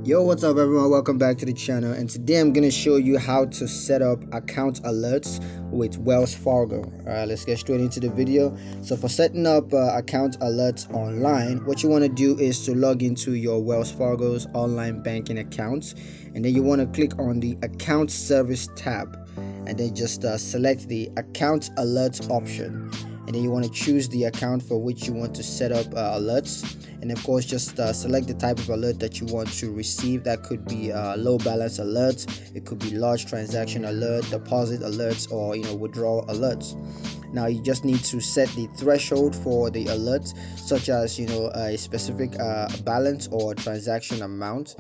Yo, what's up everyone? Welcome back to the channel, and today I'm gonna show you how to set up account alerts with Wells Fargo. Alright, let's get straight into the video. So for setting up account alerts online, what you want to do is to log into your Wells Fargo's online banking accounts, and then you want to click on the account service tab, and then just select the account alerts option, and then you want to choose the account for which you want to set up alerts, and of course just select the type of alert that you want to receive. That could be low balance alerts, it could be large transaction alert, deposit alerts, or withdrawal alerts. Now you just need to set the threshold for the alert, such as a specific balance or transaction amount,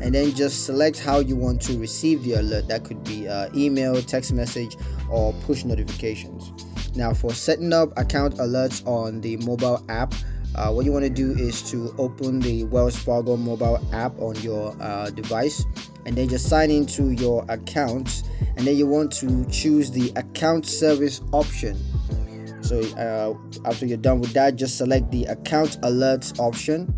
and then just select how you want to receive the alert. That could be email, text message, or push notifications. Now for setting up account alerts on the mobile app, what you want to do is to open the Wells Fargo mobile app on your device, and then just sign into your account, and then you want to choose the account service option. So after you're done with that, just select the account alerts option,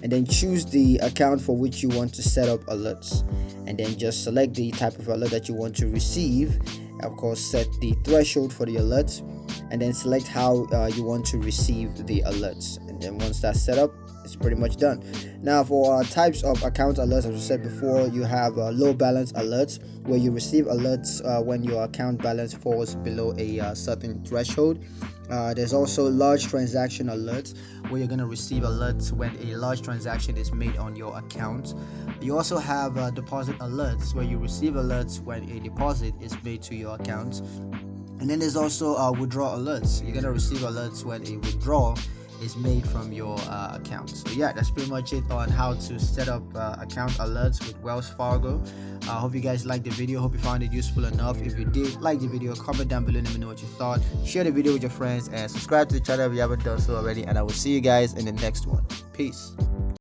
and then choose the account for which you want to set up alerts, and then just select the type of alert that you want to receive. Of course, set the threshold for the alerts, and then select how you want to receive the alerts. And then once that's set up, it's pretty much done. Now for types of account alerts, as I said before, you have low balance alerts, where you receive alerts when your account balance falls below a certain threshold. There's also large transaction alerts, where you're going to receive alerts when a large transaction is made on your account. You also have deposit alerts, where you receive alerts when a deposit is made to your account. And then there's also withdrawal alerts. You're going to receive alerts when a withdrawal is made from your account. So yeah, that's pretty much it on how to set up account alerts with Wells Fargo. I hope you guys liked the video. Hope you found it useful enough. If you did like the video, comment down below and let me know what you thought. Share the video with your friends and subscribe to the channel if you haven't done so already, and I will see you guys in the next one. Peace.